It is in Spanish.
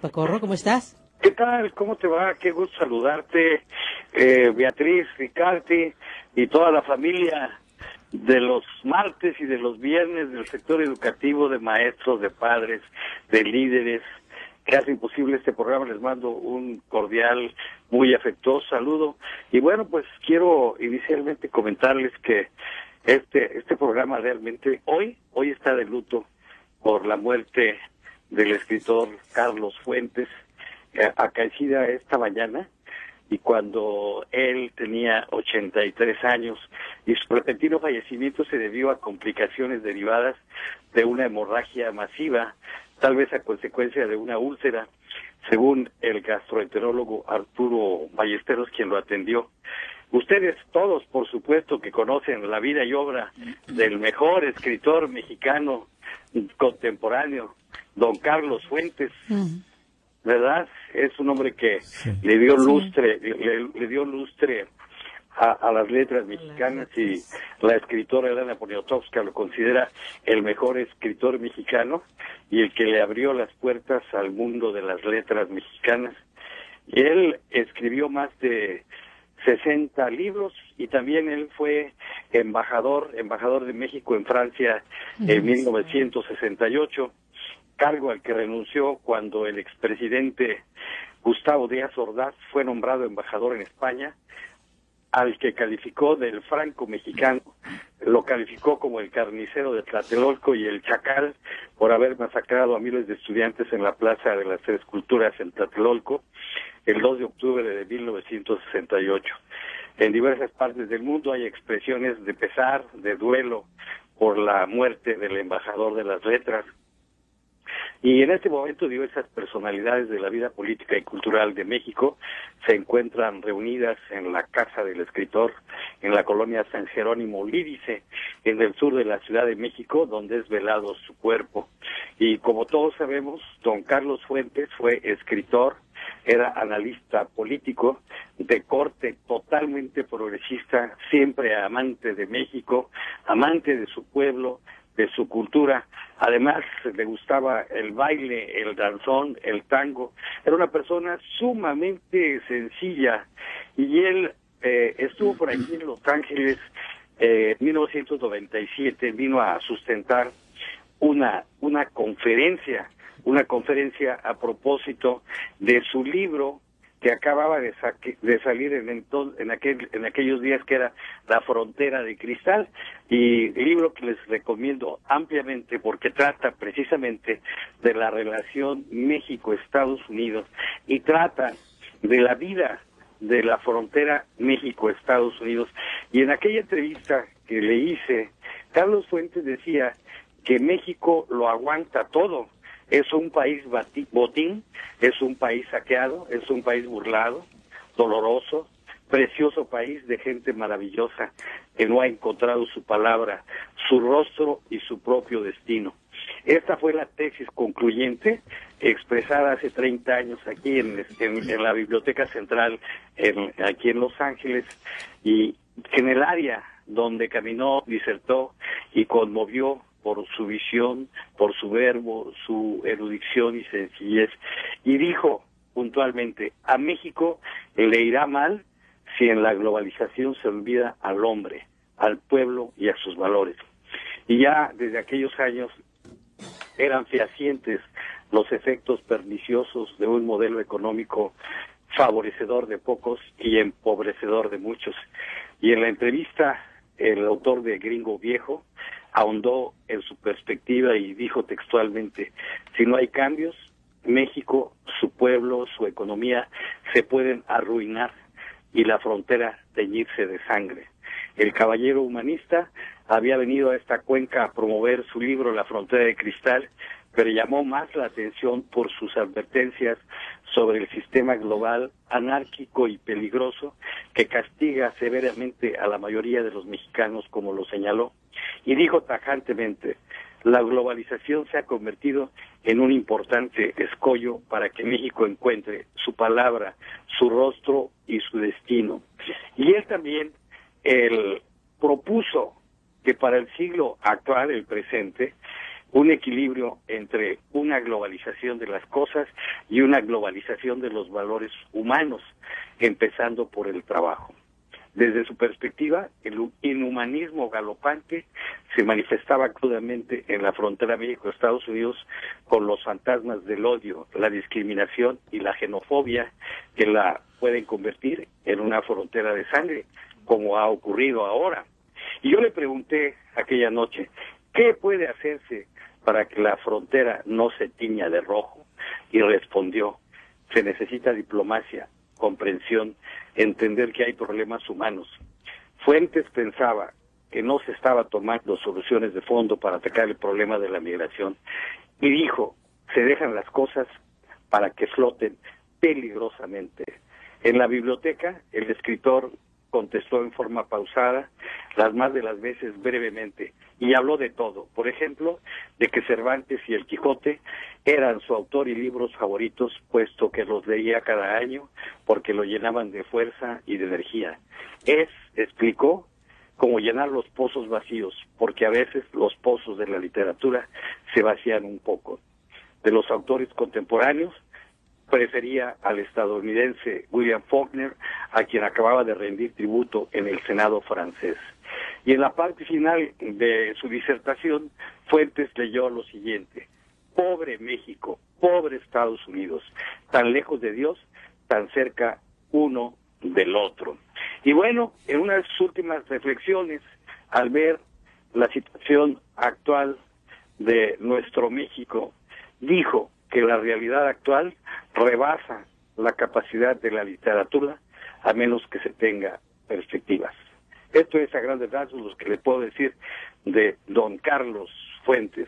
Pacorro, ¿cómo estás? ¿Qué tal? ¿Cómo te va? Qué gusto saludarte, Beatriz, Ricardi y toda la familia de los martes y de los viernes del sector educativo, de maestros, de padres, de líderes que hacen posible este programa. Les mando un cordial, muy afectuoso saludo. Y bueno, pues quiero inicialmente comentarles que este programa realmente hoy está de luto por la muerte del escritor Carlos Fuentes, acaecida esta mañana, y cuando él tenía 83 años, y su repentino fallecimiento se debió a complicaciones derivadas de una hemorragia masiva, tal vez a consecuencia de una úlcera, según el gastroenterólogo Arturo Ballesteros, quien lo atendió. Ustedes todos, por supuesto, que conocen la vida y obra del mejor escritor mexicano contemporáneo, don Carlos Fuentes, ¿verdad? Es un hombre que le dio lustre, le dio lustre a las letras mexicanas, y la escritora Elena Poniatowska lo considera el mejor escritor mexicano y el que le abrió las puertas al mundo de las letras mexicanas. Y él escribió más de 60 libros, y también él fue embajador de México en Francia en 1968, cargo al que renunció cuando el expresidente Gustavo Díaz Ordaz fue nombrado embajador en España, al que calificó del franco mexicano, lo calificó como el carnicero de Tlatelolco y el chacal por haber masacrado a miles de estudiantes en la Plaza de las Tres Culturas en Tlatelolco el 2 de octubre de 1968. En diversas partes del mundo hay expresiones de pesar, de duelo por la muerte del embajador de las letras. Y en este momento diversas personalidades de la vida política y cultural de México se encuentran reunidas en la casa del escritor, en la colonia San Jerónimo Lídice, en el sur de la Ciudad de México, donde es velado su cuerpo. Y como todos sabemos, don Carlos Fuentes fue escritor, era analista político, de corte totalmente progresista, siempre amante de México, amante de su pueblo, de su cultura. Además, le gustaba el baile, el danzón, el tango. Era una persona sumamente sencilla, y él estuvo por aquí en Los Ángeles en 1997, vino a sustentar una conferencia a propósito de su libro que acababa de salir en aquellos días, que era La Frontera de Cristal, y libro que les recomiendo ampliamente porque trata precisamente de la relación México-Estados Unidos y trata de la vida de la frontera México-Estados Unidos. Y en aquella entrevista que le hice, Carlos Fuentes decía que México lo aguanta todo. Es un país botín, es un país saqueado, es un país burlado, doloroso, precioso país de gente maravillosa que no ha encontrado su palabra, su rostro y su propio destino. Esta fue la tesis concluyente expresada hace 30 años aquí en la Biblioteca Central, aquí en Los Ángeles, y en el área donde caminó, disertó y conmovió por su visión, por su verbo, su erudición y sencillez. Y dijo puntualmente: a México le irá mal si en la globalización se olvida al hombre, al pueblo y a sus valores. Y ya desde aquellos años eran fehacientes los efectos perniciosos de un modelo económico favorecedor de pocos y empobrecedor de muchos. Y en la entrevista, el autor de Gringo Viejo ahondó en su perspectiva y dijo textualmente: si no hay cambios, México, su pueblo, su economía se pueden arruinar y la frontera teñirse de sangre. El caballero humanista había venido a esta cuenca a promover su libro La Frontera de Cristal, pero llamó más la atención por sus advertencias sobre el sistema global anárquico y peligroso que castiga severamente a la mayoría de los mexicanos, como lo señaló, y dijo tajantemente: la globalización se ha convertido en un importante escollo para que México encuentre su palabra, su rostro y su destino. Y él también propuso que para el siglo actual, el presente, un equilibrio entre una globalización de las cosas y una globalización de los valores humanos, empezando por el trabajo. Desde su perspectiva, el inhumanismo galopante se manifestaba crudamente en la frontera México-Estados Unidos con los fantasmas del odio, la discriminación y la xenofobia que la pueden convertir en una frontera de sangre, como ha ocurrido ahora. Y yo le pregunté aquella noche, ¿qué puede hacerse para que la frontera no se tiña de rojo? Y respondió, se necesita diplomacia, comprensión, entender que hay problemas humanos. Fuentes pensaba que no se estaba tomando soluciones de fondo para atacar el problema de la migración y dijo, se dejan las cosas para que floten peligrosamente. En la biblioteca, el escritor contestó en forma pausada, las más de las veces brevemente, y habló de todo. Por ejemplo, de que Cervantes y el Quijote eran su autor y libros favoritos, puesto que los leía cada año, porque lo llenaban de fuerza y de energía. Explicó, como llenar los pozos vacíos, porque a veces los pozos de la literatura se vacían un poco. De los autores contemporáneos, prefería al estadounidense William Faulkner, a quien acababa de rendir tributo en el Senado francés. Y en la parte final de su disertación, Fuentes leyó lo siguiente: pobre México, pobre Estados Unidos, tan lejos de Dios, tan cerca uno del otro. Y bueno, en una de sus últimas reflexiones, al ver la situación actual de nuestro México, dijo que la realidad actual rebasa la capacidad de la literatura a menos que se tenga perspectivas. Esto es a grandes rasgos lo que le puedo decir de don Carlos Fuentes.